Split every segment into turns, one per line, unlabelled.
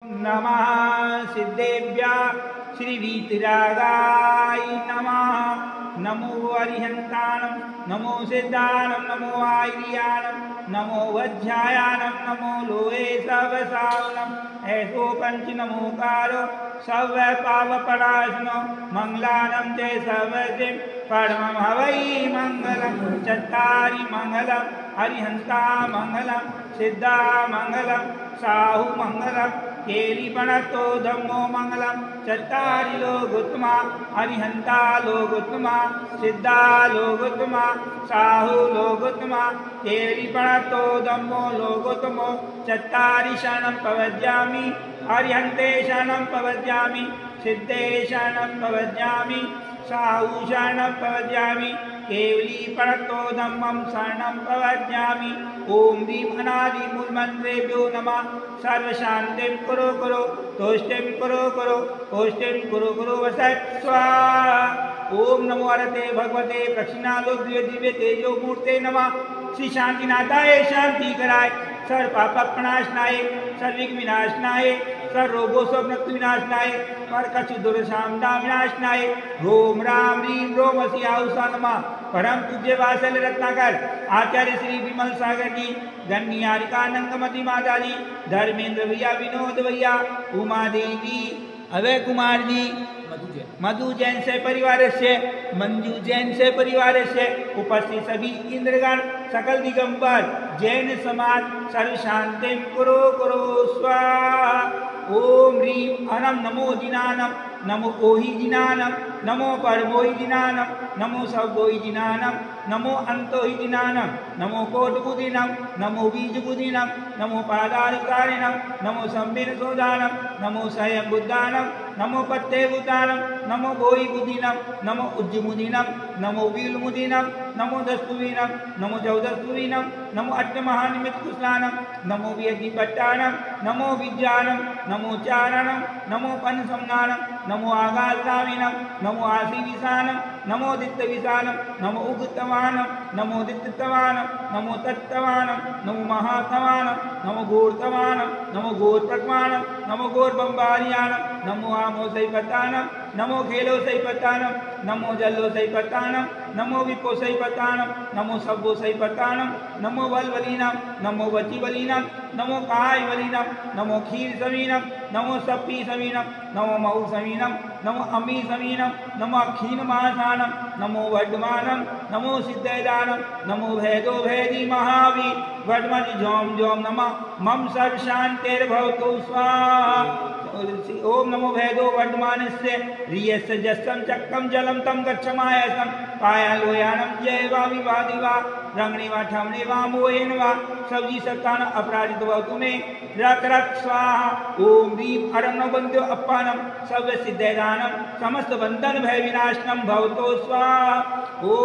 नमः सिद्धेभ्या श्रीवीतरागाय नमः। नमो अरिहंतानं नमो सिद्धानं नमो आयर्यानं नमो वज्रायानं नमो लोहे सर्वसावनं ऐसो पंच नमोकारो सर्व पावपराशनो मंगलानं च सर्वसिं परमं हवै मंगलं चत्तारि मंगलं अरिहंता मंगलं सिद्धा मंगलं साहु मंगलं केलिपणतो धम्मो मंगलम चत्तारि लोकोत्तमा अरिहंता लोकोत्तमा सिद्धा लोकोत्तमा साहु लोकोत्तमा केलिपणतो धम्मो लोकोत्तमो चत्तारि शरणं प्रवज्यामि अरिहन्ते शरणं प्रवज्यामि सिद्धे शरणं प्रवज्यामि साहु शरणं प्रवज्यामि केवली पणतो धम्मं शरणं प्रवज्यामि। ओम ह्रीं अनादिमूलमन्त्रेभ्यो नमः। सर्वशान्तिं कुरु कुरु तुष्टिं कुरु कुरु पुष्टिं कुरु कुरु वसत् स्वाहा। ओम नमो हरते भगवते प्रक्षिणालोक दिव्य तेजो मूर्ते नमः। श्री शांतिनाथाय शांति कराय सर्व पाप प्रणाशनाय सर्विघ्न विनाशनाय सर्व रोगों स्वप्न विनाशनाय पर कछु दुर्शामता विनाशनाय रोम राम रीम रोम सियाउसा नमः। परम पूज्य वात्सल रत्नाकर आचार्य श्री विमल सागर जी, गण्यिका नंगमती माता जी, धर्मेंद्र भैया, विनोद भैया, उमा देवी, अभय कुमार जी, मधु जैन से परिवार से, मंजू जैन से परिवार से उपस्थित सभी इंद्रगण सकल दिगंबर जैन समाज सर्व शांतिं कुरु कुरु स्वाहा। ओम ह्रीं अनम नमो जिनानम नमो ओहि जिनानम नमो परमोहि जिनानम नमो सवोहि जिनानम नमो अंतोहि जिनानम नमो कोटबुद्धिनम नमो बीजबुद्धिनम नमो पादानुकारिणम नमो संबिन सोदानम नमो स्वयं बुद्धानम नमो पत्ते बुद्धानम नमो गोहि बुद्धिनम नमो उज्जमुदिनम नमो वीलमुदिनम नमो दस्तुविनम नमो चौदस्तुविनम नमो अट्टमहानिमित कुशलानम नमो व्यधिपट्टानम नमो विज्ञानम नमो चारणम नमो पनसंज्ञानम नमो आगासाविनम नमो आशीविशानम नमो दित्तविशानम नमो उगतवानम नमो दित्तवानम नमो तत्तवानम नमो महातवानम नमो घोरतवानम नमो घोरप्रकवानम नमो घोरबंबारियानम नमो आमो सैपतानम नमो खेलो सैपतानम नमो जल्लो सैपतानम नमो विपो सैपतानम नमो सब्बो सैपतानम नमो बलवलीनम नमो वचिवलीनम नमो काय वलीनम नमो खीर समीनम नमो सप्पी समीनम नमो महु समीनम नमो अमी समीनम नमो अक्षीण महासानम नमो वर्धमानम नमो सिद्धैदानम नमो भेदो भेदी महावीर वर्धमान जोम जोम नमः मम सर्व शांतिर्भवतु स्वाहा। ओम नमो भेदो वर्धमानस्य रियस्य जस्सं चक्रम जलम तम गच्छमायसं पायालोयानम जयवा विवादिवा रंगणे वा ठमणे वा मोहेन वा सब्जी सत्तान अपराजित भवतु मे रक रक स्वाहा। ओम ह्रीं अरण्य बंध्यो अप्पानम सर्व सिद्धैदानम समस्त बंधन भय विनाशनम भवतो स्वाहा। ओ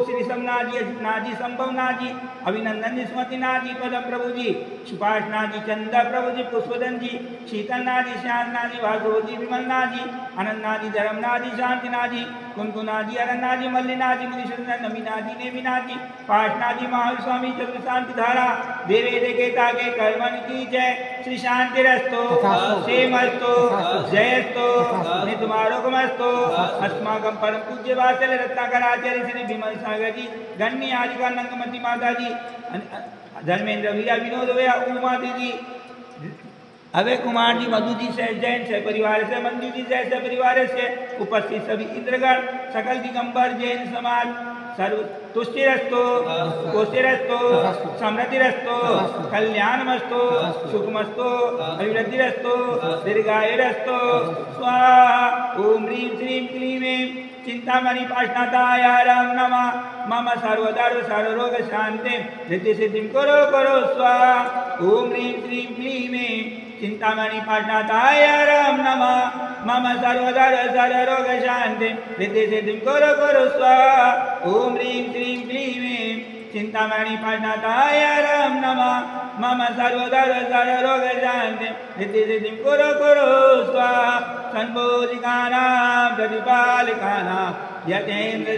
श्री समनाजी नाजी संभव नाजी अभिनंदन जी स्मृति नाजी पदम प्रभु जी सुभाष नाजी चंदा प्रभु जी पुष्पदन जी शीतल नाजी श्याम नाजी वासो जी विमल नाजी अनंत नाजी धर्म नाजी शांति नाजी कुंकु नाजी अरन नाजी मल्ली नाजी मुनिशंकर नमी नाजी नेमी नाजी पाठ नाजी महावीर स्वामी चतुर शांति धारा देवे देखे ताके कर्मन की जय। श्री शांति रस्तो क्षेमस्तो जयस्तो नितुमारोगमस्तो अस्माकं परम पूज्य वात्सल रत्नाकर आचार्य श्री विमल सागर जी, गण्यिका नंगमती माता जी, धर्मेंद्र भैया, विनोद भैया, उमा दीदी, अभय कुमार जी, मधु जी से जैन से परिवार से, मंजू जी से परिवार से उपस्थित सभी इंद्रगण सकल दिगंबर जैन समाज सर्व तुष्टिरस्तो पुष्टिरस्तो समृद्धिरस्तो कल्याणमस्तो सुखमस्तो अभिवृद्धिरस्तो दीर्घायुरस्तो स्वाहा। ओम ह्रीं श्रीं क्लीं ऐं चिंतामणि पाशनाथाय राम नमः। मम सर्वधर्म सर्वरोग शांतिं रिद्धि सिद्धिं कुरु कुरु स्वाहा। ओम ह्रीं श्रीं क्लीं ऐं चिंतामणि पाशनाथाय राम नमः। मम सर्वधर्म सर्वरोग शांतिं रिद्धि सिद्धिं कुरु कुरु स्वाहा। ओम ह्रीं श्रीं क्लीं ऐं चिंतामणि पाशनाथाय राम नमः। मम सर्वधर्म सर्वरोग शांतिं रिद्धि सिद्धिं कुरु कुरु स्वाहा। संबोधिकानां प्रतिपालिकानां यतेन्द्र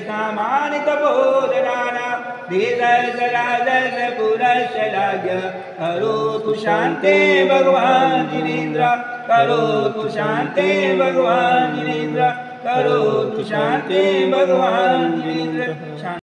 सामानितबोधनानां देशराजस्य पुरस्य राज्ञ करोतु शान्ते भगवान् जिनेन्द्र करोतु शांति भगवान जिनेन्द्र करोतु शांति भगवान जिनेन्द्र।